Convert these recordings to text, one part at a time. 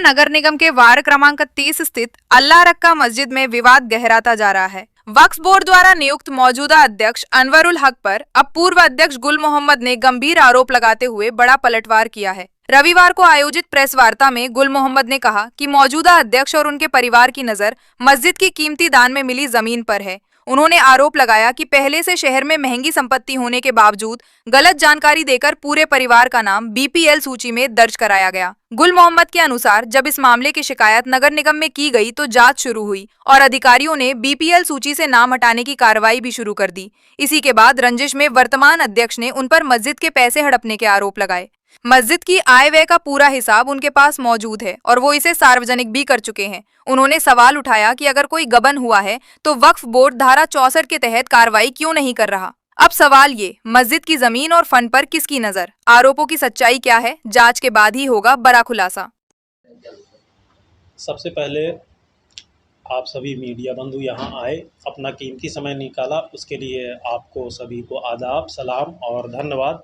नगर निगम के वार्ड क्रमांक 30 स्थित अल्लाह रक्का मस्जिद में विवाद गहराता जा रहा है। वक्फ बोर्ड द्वारा नियुक्त मौजूदा अध्यक्ष अनवरुल हक पर अब पूर्व अध्यक्ष गुल मोहम्मद ने गंभीर आरोप लगाते हुए बड़ा पलटवार किया है। रविवार को आयोजित प्रेस वार्ता में गुल मोहम्मद ने कहा कि मौजूदा अध्यक्ष और उनके परिवार की नजर मस्जिद की कीमती दान में मिली जमीन पर है। उन्होंने आरोप लगाया कि पहले से शहर में महंगी संपत्ति होने के बावजूद गलत जानकारी देकर पूरे परिवार का नाम बीपीएल सूची में दर्ज कराया गया। गुल मोहम्मद के अनुसार जब इस मामले की शिकायत नगर निगम में की गई तो जांच शुरू हुई और अधिकारियों ने बीपीएल सूची से नाम हटाने की कार्रवाई भी शुरू कर दी। इसी के बाद रंजिश में वर्तमान अध्यक्ष ने उन पर मस्जिद के पैसे हड़पने के आरोप लगाए। मस्जिद की आय व्यय का पूरा हिसाब उनके पास मौजूद है और वो इसे सार्वजनिक भी कर चुके हैं। उन्होंने सवाल उठाया कि अगर कोई गबन हुआ है तो वक्फ बोर्ड धारा 64 के तहत कार्रवाई क्यों नहीं कर रहा। अब सवाल ये, मस्जिद की जमीन और फंड पर किसकी नजर, आरोपों की सच्चाई क्या है, जांच के बाद ही होगा बड़ा खुलासा। सबसे पहले आप सभी मीडिया बंधु यहाँ आए, अपना कीमती समय निकाला, उसके लिए आपको सभी को आदाब, सलाम और धन्यवाद।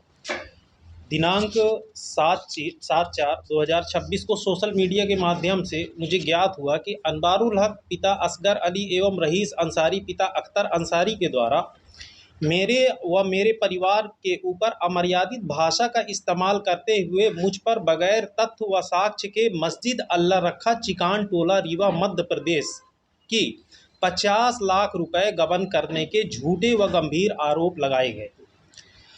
दिनांक 7/4/2026 को सोशल मीडिया के माध्यम से मुझे ज्ञात हुआ कि अनवारुल हक पिता असगर अली एवं रईस अंसारी पिता अख्तर अंसारी के द्वारा मेरे व मेरे परिवार के ऊपर अमर्यादित भाषा का इस्तेमाल करते हुए मुझ पर बगैर तथ्य व साक्ष्य के मस्जिद अल्लाह रखा चिकान टोला रीवा मध्य प्रदेश की 50 लाख रुपए गबन करने के झूठे व गंभीर आरोप लगाए गए।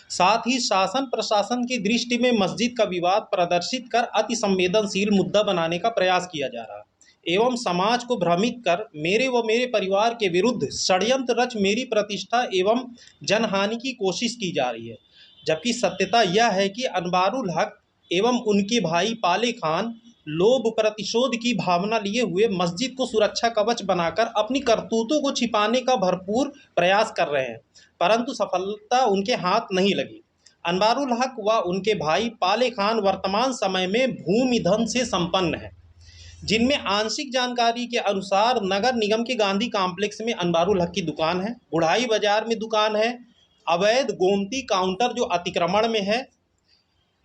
साथ ही शासन प्रशासन की दृष्टि में मस्जिद का विवाद प्रदर्शित कर अति संवेदनशील मुद्दा बनाने का प्रयास किया जा रहा एवं समाज को भ्रमित कर मेरे व मेरे परिवार के विरुद्ध षड्यंत्र रच मेरी प्रतिष्ठा एवं जनहानि की कोशिश की जा रही है। जबकि सत्यता यह है कि अनवारुल हक एवं उनके भाई पाले खान लोभ प्रतिशोध की भावना लिए हुए मस्जिद को सुरक्षा कवच बनाकर अपनी करतूतों को छिपाने का भरपूर प्रयास कर रहे हैं, परंतु सफलता उनके हाथ नहीं लगी। अनवारुल हक व उनके भाई पाले खान वर्तमान समय में भूमि धन से संपन्न है, जिनमें आंशिक जानकारी के अनुसार नगर निगम के गांधी कॉम्प्लेक्स में अनवारुल हक की दुकान है, बुढ़ाई बाजार में दुकान है, अवैध गोमती काउंटर जो अतिक्रमण में है,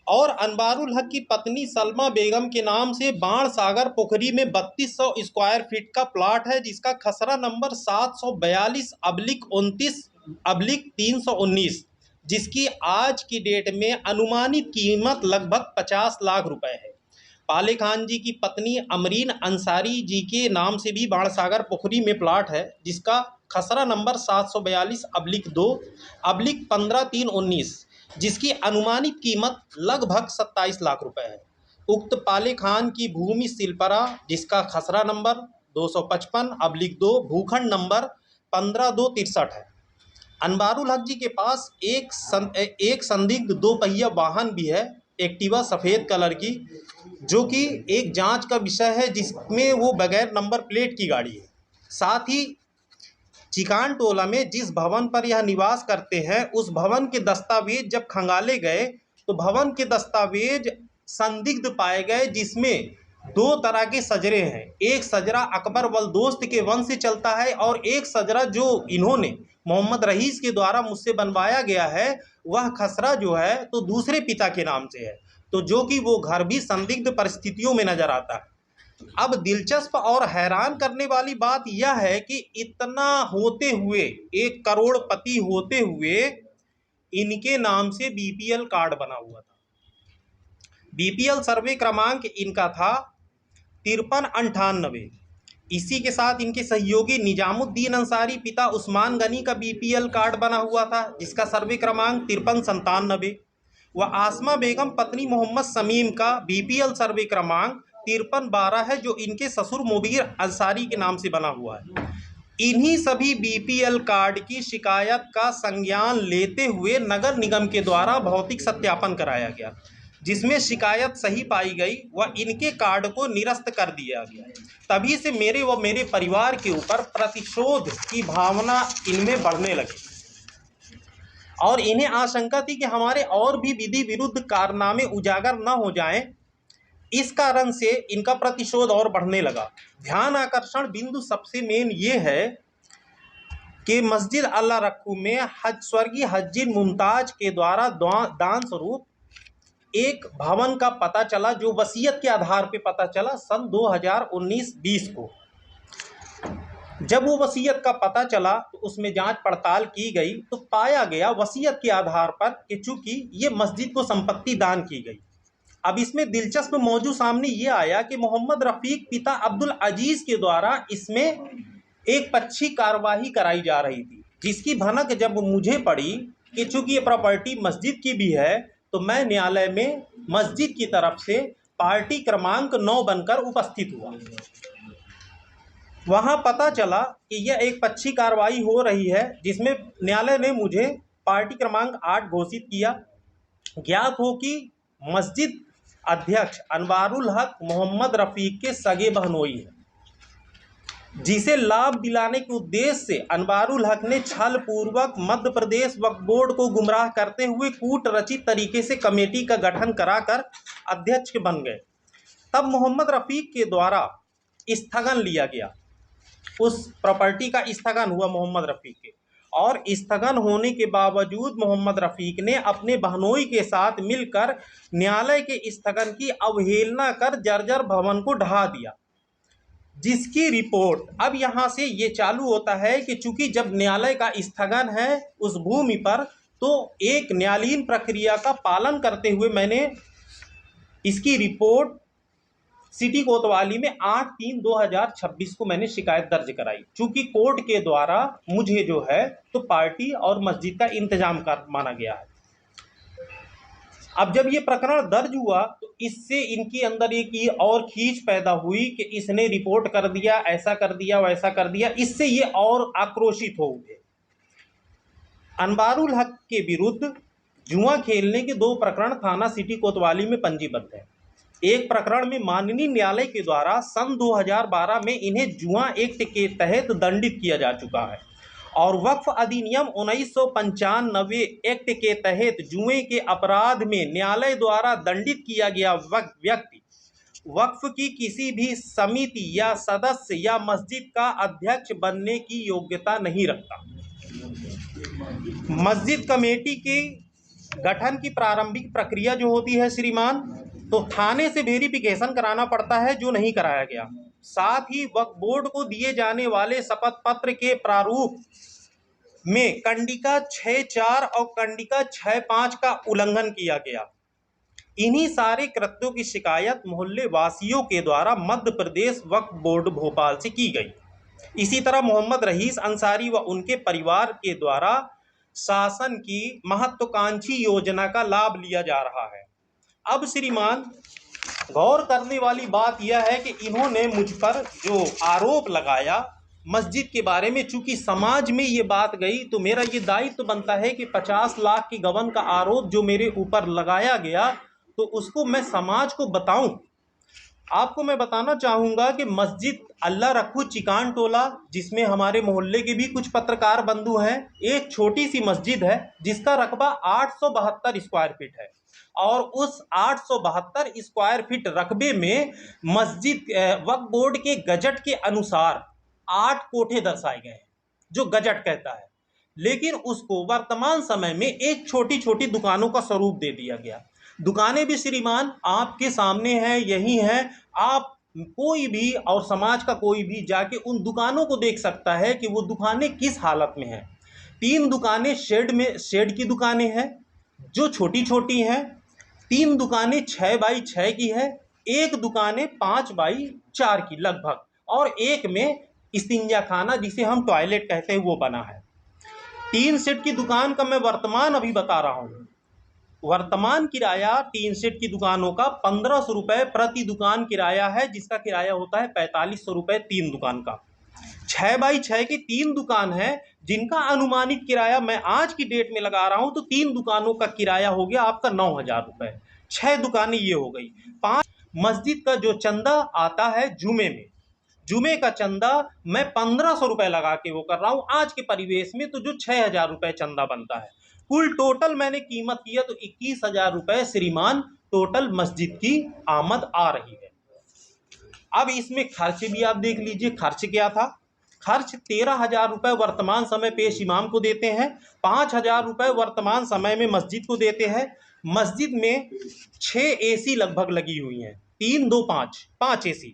और अनवारुल हक की पत्नी सलमा बेगम के नाम से बाण सागर पोखरी में 3200 स्क्वायर फीट का प्लाट है, जिसका खसरा नंबर 742/29/319, जिसकी आज की डेट में अनुमानित कीमत लगभग 50 लाख रुपए है। पाले खान जी की पत्नी अमरीन अंसारी जी के नाम से भी बाण सागर पोखरी में प्लाट है, जिसका खसरा नंबर 742/2/15/319, जिसकी अनुमानित कीमत लगभग 27 लाख रुपए है। उक्त पाले खान की भूमि सिलपरा, जिसका खसरा नंबर 255/2 भूखंड नंबर 15/2/63 है। अनवारुल हक जी के पास एक संदिग्ध 2 पहिया वाहन भी है, एक्टिवा सफ़ेद कलर की, जो कि एक जांच का विषय है, जिसमें वो बगैर नंबर प्लेट की गाड़ी है। साथ ही चिकान टोला में जिस भवन पर यह निवास करते हैं, उस भवन के दस्तावेज जब खंगाले गए तो भवन के दस्तावेज संदिग्ध पाए गए, जिसमें 2 तरह के सजरे हैं। एक सजरा अकबर वलदोस्त के वंश से चलता है और एक सजरा जो इन्होंने मोहम्मद रईस के द्वारा मुझसे बनवाया गया है, वह खसरा जो है तो दूसरे पिता के नाम से है, तो जो कि वो घर भी संदिग्ध परिस्थितियों में नजर आता है। अब दिलचस्प और हैरान करने वाली बात यह है कि इतना होते हुए, 1 करोड़पति होते हुए, इनके नाम से बीपीएल कार्ड बना हुआ था। बीपीएल सर्वे क्रमांक इनका था 5398। इसी के साथ इनके सहयोगी निजामुद्दीन अंसारी पिता उस्मान गनी का बीपीएल कार्ड बना हुआ था, जिसका सर्वे क्रमांक 5397। व आसमा बेगम पत्नी मोहम्मद समीम का बीपीएल सर्वे क्रमांक 5312 है, जो इनके ससुर मुबीर अंसारी के नाम से बना हुआ है। इन्हीं सभी बीपीएल कार्ड की शिकायत का संज्ञान लेते हुए नगर निगम के द्वारा भौतिक सत्यापन कराया गया, जिसमें शिकायत सही पाई गई व इनके कार्ड को निरस्त कर दिया गया। तभी से मेरे व मेरे परिवार के ऊपर प्रतिशोध की भावना इनमें बढ़ने लगी और इन्हें आशंका थी कि हमारे और भी विधि विरुद्ध कारनामे उजागर न हो जाएं। इस कारण से इनका प्रतिशोध और बढ़ने लगा। ध्यान आकर्षण बिंदु सबसे मेन ये है कि मस्जिद अल्लाह रक्कू में स्वर्गीय हज्जिन मुमताज के द्वारा दान स्वरूप एक भवन का पता चला जो वसीयत के आधार पे पता चला सन 2019-20 को। जब वो वसीयत का पता चला तो उसमें जांच पड़ताल की गई तो पाया गया वसीयत के आधार पर कि चूंकि ये मस्जिद को संपत्ति दान की गई। अब इसमें दिलचस्प मौजू सामने ये आया कि मोहम्मद रफ़ीक पिता अब्दुल अजीज़ के द्वारा इसमें एक पक्षी कार्यवाही कराई जा रही थी, जिसकी भनक जब मुझे पड़ी कि चूंकि ये प्रॉपर्टी मस्जिद की भी है तो मैं न्यायालय में मस्जिद की तरफ से पार्टी क्रमांक 9 बनकर उपस्थित हुआ। वहाँ पता चला कि यह एक पक्षी कार्रवाई हो रही है जिसमें न्यायालय ने मुझे पार्टी क्रमांक 8 घोषित किया। ज्ञात हो कि मस्जिद अध्यक्ष अनवारुल हक मोहम्मद रफ़ीक के सगे बहनोई हैं, जिसे लाभ दिलाने के उद्देश्य से अनवारुल हक ने छल पूर्वक मध्य प्रदेश वक्फ बोर्ड को गुमराह करते हुए कूट रचित तरीके से कमेटी का गठन कराकर अध्यक्ष बन गए। तब मोहम्मद रफ़ीक के द्वारा स्थगन लिया गया, उस प्रॉपर्टी का स्थगन हुआ मोहम्मद रफ़ीक के, और स्थगन होने के बावजूद मोहम्मद रफ़ीक ने अपने बहनोई के साथ मिलकर न्यायालय के स्थगन की अवहेलना कर जर्जर भवन को ढहा दिया, जिसकी रिपोर्ट अब यहाँ से ये चालू होता है कि चूंकि जब न्यायालय का स्थगन है उस भूमि पर तो एक न्यायालयीन प्रक्रिया का पालन करते हुए मैंने इसकी रिपोर्ट सिटी कोतवाली में 8/3/2026 को मैंने शिकायत दर्ज कराई। चूंकि कोर्ट के द्वारा मुझे जो है तो पार्टी और मस्जिद का इंतजाम कर माना गया है। अब जब ये प्रकरण दर्ज हुआ तो इससे इनके अंदर एक और खींच पैदा हुई कि इसने रिपोर्ट कर दिया, ऐसा कर दिया, वैसा कर दिया। इससे ये और आक्रोशित हो उठे। अनवारुल हक के विरुद्ध जुआ खेलने के 2 प्रकरण थाना सिटी कोतवाली में पंजीबद्ध है। एक प्रकरण में माननीय न्यायालय के द्वारा सन 2012 में इन्हें जुआ एक्ट के तहत दंडित किया जा चुका है, और वक्फ अधिनियम 1995 एक्ट के तहत जुए के अपराध में न्यायालय द्वारा दंडित किया गया व्यक्ति वक्फ की किसी भी समिति या सदस्य या मस्जिद का अध्यक्ष बनने की योग्यता नहीं रखता। मस्जिद कमेटी के गठन की प्रारंभिक प्रक्रिया जो होती है श्रीमान, तो थाने से वेरिफिकेशन कराना पड़ता है, जो नहीं कराया गया। साथ ही वक्फ बोर्ड को दिए जाने वाले शपथ पत्र के प्रारूप में कंडिका 6.4 और कंडिका 6.5 का उल्लंघन किया गया। इन्हीं सारे कृत्यों की शिकायत मोहल्ले वासियों के द्वारा मध्य प्रदेश वक्फ बोर्ड भोपाल से की गई। इसी तरह मोहम्मद रईस अंसारी व उनके परिवार के द्वारा शासन की महत्वाकांक्षी योजना का लाभ लिया जा रहा है। अब श्रीमान, गौर करने वाली बात यह है कि इन्होंने मुझ पर जो आरोप लगाया मस्जिद के बारे में, चूंकि समाज में ये बात गई तो मेरा ये दायित्व बनता है कि 50 लाख की गबन का आरोप जो मेरे ऊपर लगाया गया तो उसको मैं समाज को बताऊं। आपको मैं बताना चाहूँगा कि मस्जिद अल्लाह रखू चिकान टोला, जिसमें हमारे मोहल्ले के भी कुछ पत्रकार बंधु हैं, एक छोटी सी मस्जिद है जिसका रकबा 872 स्क्वायर फीट है, और उस 872 स्क्वायर फीट रकबे में मस्जिद वक्फ बोर्ड के गजट के अनुसार 8 कोठे दर्शाए गए हैं, जो गजट कहता है। लेकिन उसको वर्तमान समय में एक छोटी छोटी दुकानों का स्वरूप दे दिया गया। दुकानें भी श्रीमान आपके सामने हैं, यही हैं। आप कोई भी और समाज का कोई भी जाके उन दुकानों को देख सकता है कि वो दुकानें किस हालत में हैं। 3 दुकानें शेड की दुकानें हैं जो छोटी छोटी हैं, 3 दुकानें 6x6 की है, 1 दुकानें 5x4 की लगभग, और एक में इस्तिंजा खाना जिसे हम टॉयलेट कहते हैं वो बना है। 3 सेट की दुकान का मैं वर्तमान अभी बता रहा हूँ। वर्तमान किराया 3 सेट की दुकानों का 1500 रुपये प्रति दुकान किराया है, जिसका किराया होता है 4500 रुपये 3 दुकान का। 6x6 की 3 दुकान है जिनका अनुमानित किराया मैं आज की डेट में लगा रहा हूं, तो 3 दुकानों का किराया हो गया आपका 9000 रुपये। 6 दुकानें ये हो गई। 5 मस्जिद का जो चंदा आता है जुमे का चंदा मैं 1500 रुपये लगा के वो कर रहा हूँ आज के परिवेश में, तो जो 6000 रुपये चंदा बनता है। कुल टोटल मैंने कीमत किया तो 21000 रुपये श्रीमान टोटल मस्जिद की आमद आ रही है। अब इसमें खर्च भी आप देख लीजिए, खर्च क्या था। खर्च 13,000 रुपये वर्तमान समय पेश इमाम को देते हैं, 5,000 रुपये वर्तमान समय में मस्जिद को देते हैं। मस्जिद में 6 AC लगभग लगी हुई हैं, 3 2 5 5 AC,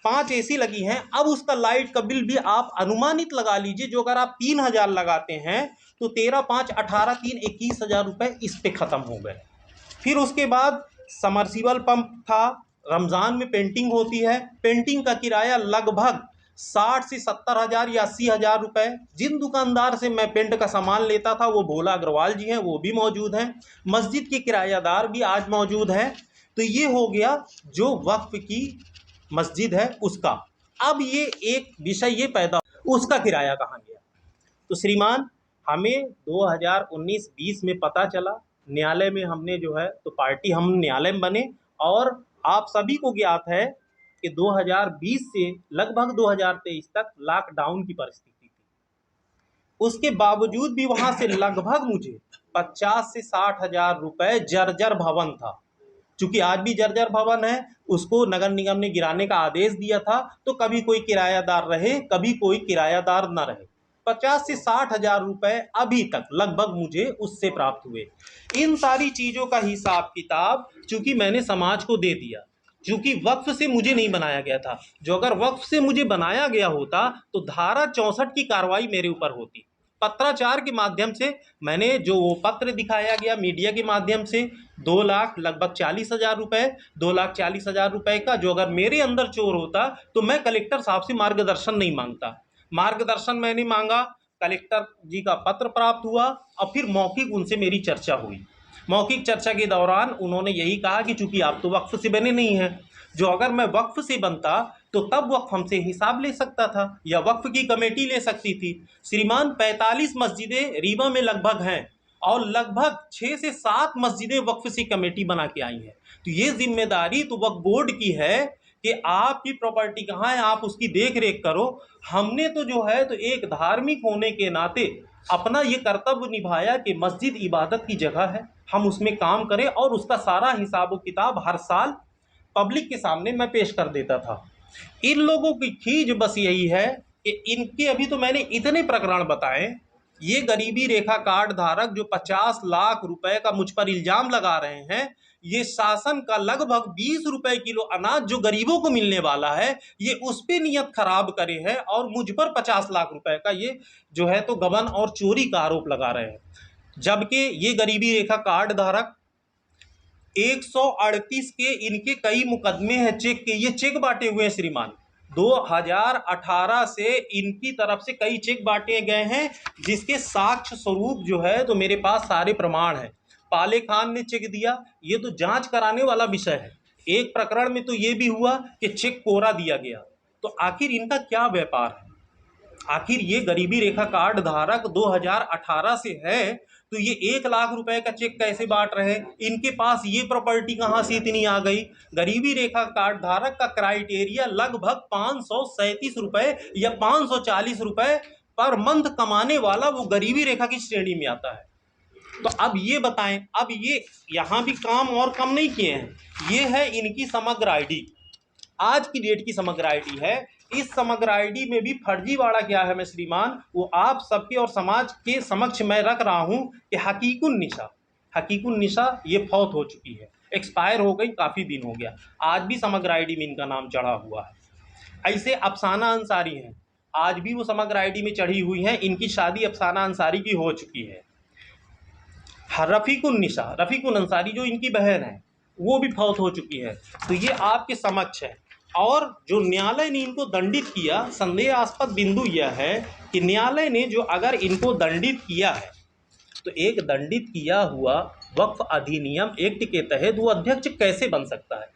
5 AC लगी हैं। अब उसका लाइट का बिल भी आप अनुमानित लगा लीजिए, जो अगर आप 3,000 लगाते हैं तो 13 5 18 3 21,000 रुपये इस पे ख़त्म हो गए। फिर उसके बाद समरसीबल पंप था, रमज़ान में पेंटिंग होती है, पेंटिंग का किराया लगभग 60 से 70,000 या 80,000 रुपये। जिन दुकानदार से मैं पेंट का सामान लेता था वो भोला अग्रवाल जी हैं, वो भी मौजूद हैं। मस्जिद के किरायादार भी आज मौजूद हैं। तो ये हो गया जो वक्फ की मस्जिद है उसका। अब ये एक विषय ये पैदा, उसका किराया कहाँ गया? तो श्रीमान, हमें 2019-20 में पता चला, न्यायालय में हमने जो है तो पार्टी, हम न्यायालय में बने, और आप सभी को ज्ञात है कि 2020 से लगभग 2023 तक लॉकडाउन की परिस्थिति थी। उसके बावजूद भी वहाँ से लगभग मुझे 50 से 60,000 रुपये जर्जर भवन था। चूँकि आज भी जर्जर भवन है, उसको नगर निगम ने गिराने का आदेश दिया था, तो कभी कोई किरायादार रहे, कभी कोई किरायादार न रहे। 50 से 60,000 रुपये अभी तक लगभग मुझे उससे प्राप्त हुए। इन सारी चीज़ों का हिसाब किताब चूँकि मैंने समाज को दे दिया, चूँकि वक्फ से मुझे नहीं बनाया गया था। जो अगर वक्फ से मुझे बनाया गया होता तो धारा 64 की कार्रवाई मेरे ऊपर होती। पत्राचार के माध्यम से मैंने जो वो पत्र दिखाया गया मीडिया के माध्यम से, 2 लाख लगभग 40,000 रुपये, 2,40,000 रुपये का जो अगर मेरे अंदर चोर होता तो मैं कलेक्टर साहब से मार्गदर्शन नहीं मांगता। मार्गदर्शन मैंने मांगा, कलेक्टर जी का पत्र प्राप्त हुआ, और फिर मौखिक उनसे मेरी चर्चा हुई। मौखिक चर्चा के दौरान उन्होंने यही कहा कि चूंकि आप तो वक्फ से बने नहीं हैं, जो अगर मैं वक्फ से बनता तो तब वक्फ हमसे हिसाब ले सकता था या वक्फ की कमेटी ले सकती थी। श्रीमान, 45 मस्जिदें रीवा में लगभग हैं और लगभग 6 से 7 मस्जिदें वक्फ से कमेटी बना के आई हैं। तो ये जिम्मेदारी तो वक्फ बोर्ड की है कि आपकी प्रॉपर्टी कहाँ है, आप उसकी देख रेख करो। हमने तो जो है तो एक धार्मिक होने के नाते अपना ये कर्तव्य निभाया कि मस्जिद इबादत की जगह है, हम उसमें काम करें, और उसका सारा हिसाब किताब हर साल पब्लिक के सामने मैं पेश कर देता था। इन लोगों की खींच बस यही है कि इनके, अभी तो मैंने इतने प्रकरण बताए, ये गरीबी रेखा कार्ड धारक जो 50 लाख रुपए का मुझ पर इल्जाम लगा रहे हैं, ये शासन का लगभग 20 रुपए किलो अनाज जो गरीबों को मिलने वाला है, ये उस पे नियत खराब करे हैं और मुझ पर 50 लाख रुपए का ये जो है तो गबन और चोरी का आरोप लगा रहे हैं। जबकि ये गरीबी रेखा कार्ड धारक 138 के इनके कई मुकदमे हैं चेक के, ये चेक बांटे हुए हैं श्रीमान। 2018 से इनकी तरफ से कई चेक बांटे गए हैं, जिसके साक्ष्य स्वरूप जो है तो मेरे पास सारे प्रमाण हैं। पाले खान ने चेक दिया, ये तो जांच कराने वाला विषय है। एक प्रकरण में तो ये भी हुआ कि चेक कोरा दिया गया। तो आखिर इनका क्या व्यापार है? आखिर ये गरीबी रेखा कार्ड धारक 2018 से है, तो ये 1 लाख रुपए का चेक कैसे बांट रहे? इनके पास ये प्रॉपर्टी कहाँ से इतनी आ गई? गरीबी रेखा कार्ड धारक का क्राइटेरिया लगभग 537 रुपये या 540 रुपये पर मंथ कमाने वाला वो गरीबी रेखा की श्रेणी में आता है। तो अब ये बताएं, अब ये यहाँ भी काम और कम नहीं किए हैं। ये है इनकी समग्र आईडी, आज की डेट की समग्र आईडी है। इस समग्र आईडी में भी फर्जीवाड़ा क्या है मैं श्रीमान, वो आप सबके और समाज के समक्ष मैं रख रहा हूँ कि हकीकुन निशा ये फौत हो चुकी है, एक्सपायर हो गई, काफ़ी दिन हो गया, आज भी समग्र आईडी में इनका नाम चढ़ा हुआ है। ऐसे अफसाना अंसारी हैं, आज भी वो समग्र आईडी में चढ़ी हुई हैं, इनकी शादी अफसाना अंसारी की हो चुकी है। रफ़ीकुन अंसारी जो इनकी बहन है वो भी फौत हो चुकी है। तो ये आपके समक्ष है। और जो न्यायालय ने इनको दंडित किया, संदेहास्पद बिंदु यह है कि न्यायालय ने जो अगर इनको दंडित किया है तो एक दंडित किया हुआ वक्फ अधिनियम एक्ट के तहत वो अध्यक्ष कैसे बन सकता है?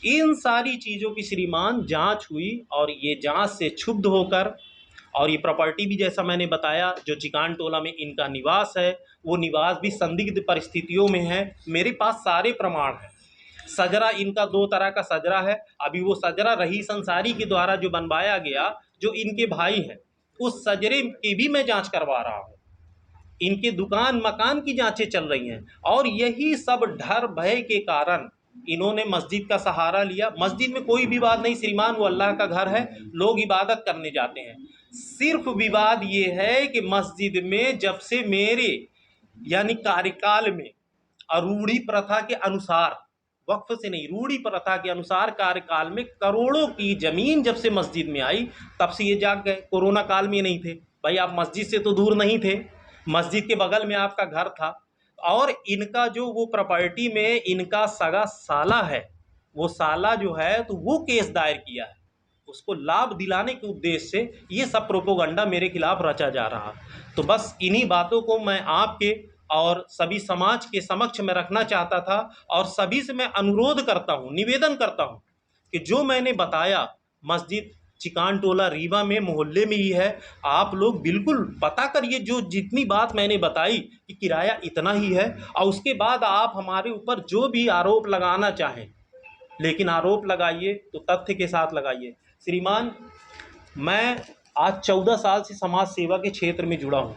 इन सारी चीज़ों की श्रीमान जांच हुई और ये जांच से क्षुब्ध होकर, और ये प्रॉपर्टी भी जैसा मैंने बताया जो चिकान टोला में इनका निवास है, वो निवास भी संदिग्ध परिस्थितियों में है। मेरे पास सारे प्रमाण हैं। सजरा इनका 2 तरह का सजरा है। अभी वो सजरा रहीस अंसारी के द्वारा जो बनवाया गया, जो इनके भाई हैं, उस सजरे की भी मैं जांच करवा रहा हूँ। इनके दुकान मकान की जांचें चल रही हैं, और यही सब डर भय के कारण इन्होंने मस्जिद का सहारा लिया। मस्जिद में कोई विवाद नहीं श्रीमान, वो अल्लाह का घर है, लोग इबादत करने जाते हैं। सिर्फ विवाद ये है कि मस्जिद में जब से मेरे यानी कार्यकाल में रूढ़ी प्रथा के अनुसार, वक्फ से नहीं, रूढ़ी प्रथा के अनुसार कार्यकाल में करोड़ों की जमीन जब से मस्जिद में आई, तब से ये जाग गए। कोरोना काल में ये नहीं थे भाई, आप मस्जिद से तो दूर नहीं थे, मस्जिद के बगल में आपका घर था। और इनका जो वो प्रॉपर्टी में इनका सगा साला है, वो साला जो है तो वो केस दायर किया है, उसको लाभ दिलाने के उद्देश्य से ये सब प्रोपोगंडा मेरे खिलाफ रचा जा रहा। तो बस इन्हीं बातों को मैं आपके और सभी समाज के समक्ष में रखना चाहता था, और सभी से मैं अनुरोध करता हूँ, निवेदन करता हूँ कि जो मैंने बताया मस्जिद चिकान टोला रीवा में मोहल्ले में ही है, आप लोग बिल्कुल पता करिए। जो जितनी बात मैंने बताई कि किराया इतना ही है, और उसके बाद आप हमारे ऊपर जो भी आरोप लगाना चाहें, लेकिन आरोप लगाइए तो तथ्य के साथ लगाइए। श्रीमान, मैं आज 14 साल से समाज सेवा के क्षेत्र में जुड़ा हूँ।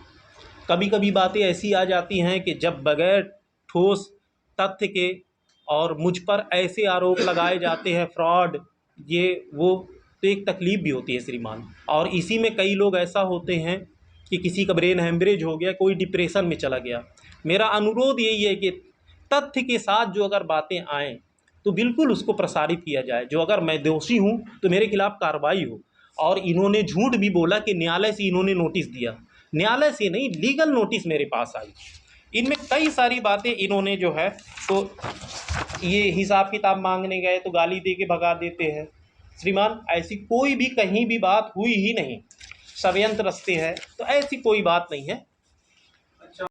कभी कभी बातें ऐसी आ जाती हैं कि जब बगैर ठोस तथ्य के और मुझ पर ऐसे आरोप लगाए जाते हैं, फ्रॉड ये वो, तो एक तकलीफ़ भी होती है श्रीमान। और इसी में कई लोग ऐसा होते हैं कि किसी का ब्रेन हैमरेज हो गया, कोई डिप्रेशन में चला गया। मेरा अनुरोध यही है कि तथ्य के साथ जो अगर बातें आएँ तो बिल्कुल उसको प्रसारित किया जाए। जो अगर मैं दोषी हूँ तो मेरे खिलाफ़ कार्रवाई हो। और इन्होंने झूठ भी बोला कि न्यायालय से इन्होंने नोटिस दिया, न्यायालय से नहीं, लीगल नोटिस मेरे पास आई। इनमें कई सारी बातें इन्होंने जो है तो ये हिसाब किताब मांगने गए तो गाली दे के भगा देते हैं। श्रीमान, ऐसी कोई भी कहीं भी बात हुई ही नहीं, षड्यंत्र रचते हैं, तो ऐसी कोई बात नहीं है।